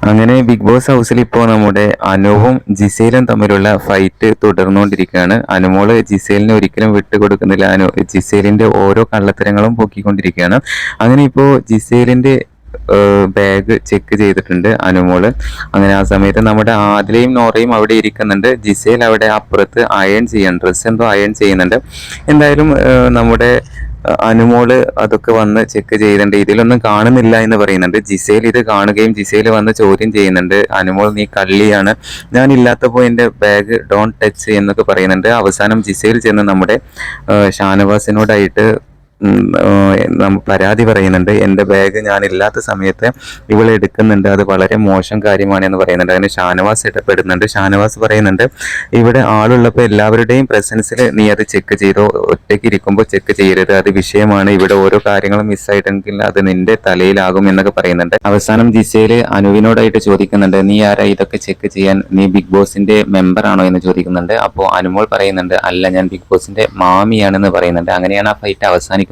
അങ്ങനെ big boss ഹൗസിൽ ഇപ്പോൾ നമ്മുടെ അനുവും ജിസേലും തമ്മിലുള്ള ഫൈറ്റ് തുടർന്നുകൊണ്ടിരിക്കുകയാണ്. അനുമോള് ജിസേലിനെ ഒരിക്കലും വിട്ടുകൊടുക്കുന്നില്ല. ജിസേലിന്റെ ഓരോ കള്ളത്തരങ്ങളും പൊക്കിക്കൊണ്ടിരിക്കുകയാണ്. അങ്ങനെ ഇപ്പോൾ ജിസേലിന്റെ ബാഗ് ചെക്ക് ചെയ്തിട്ടുണ്ട് അനുമോള്. അങ്ങനെ ആ സമയത്ത് നമ്മുടെ ആദിലയും നോറയും അവിടെ ഇരിക്കുന്നുണ്ട്. ജിസേൽ അവിടെ അപ്പുറത്ത് അയൺ ചെയ്യാൻ ഡ്രസ്സ് എന്തോ അയൺ ചെയ്യുന്നുണ്ട്. എന്തായാലും നമ്മുടെ അനുമോള് അതൊക്കെ വന്ന് ചെക്ക് ചെയ്യുന്നുണ്ട്. ഇതിലൊന്നും കാണുന്നില്ല എന്ന് പറയുന്നുണ്ട്. ജിസേൽ ഇത് കാണുകയും ജിസേൽ വന്ന് ചോദ്യം ചെയ്യുന്നുണ്ട്. അനുമോൾ നീ കള്ളിയാണ്, ഞാൻ ഇല്ലാത്തപ്പോൾ എൻ്റെ ബാഗ് ഡോണ്ട് ടച്ച് എന്നൊക്കെ പറയുന്നുണ്ട്. അവസാനം ജിസേൽ ചെന്ന് നമ്മുടെ ഷാനവാസിനോടായിട്ട് പരാതി പറയുന്നുണ്ട്. എൻ്റെ ബാഗ് ഞാൻ ഇല്ലാത്ത സമയത്ത് ഇവൾ എടുക്കുന്നുണ്ട്, അത് വളരെ മോശം കാര്യമാണ് എന്ന് പറയുന്നുണ്ട്. അതിന് ഷാനവാസ് ഇടപെടുന്നുണ്ട്. ഷാനവാസ് പറയുന്നുണ്ട് ഇവിടെ ആളുള്ളപ്പോൾ എല്ലാവരുടെയും പ്രസൻസിൽ നീ അത് ചെക്ക് ചെയ്തോ, ഒറ്റയ്ക്ക് ഇരിക്കുമ്പോൾ ചെക്ക് ചെയ്യരുത്, അത് വിഷയമാണ്. ഇവിടെ ഓരോ കാര്യങ്ങളും മിസ്സായിട്ടെങ്കിൽ അത് നിന്റെ തലയിലാകും എന്നൊക്കെ പറയുന്നുണ്ട്. അവസാനം ജിസേല് അനുവിനോടായിട്ട് ചോദിക്കുന്നുണ്ട് നീ ആരാ ഇതൊക്കെ ചെക്ക് ചെയ്യാൻ, നീ ബിഗ് ബോസിന്റെ മെമ്പർ ആണോ എന്ന് ചോദിക്കുന്നുണ്ട്. അപ്പോൾ അനുമോൾ പറയുന്നുണ്ട് അല്ല, ഞാൻ ബിഗ് ബോസിന്റെ മാമിയാണെന്ന് പറയുന്നുണ്ട്. അങ്ങനെയാണ് ആ ഫൈറ്റ് അവസാനിക്കുന്നത്.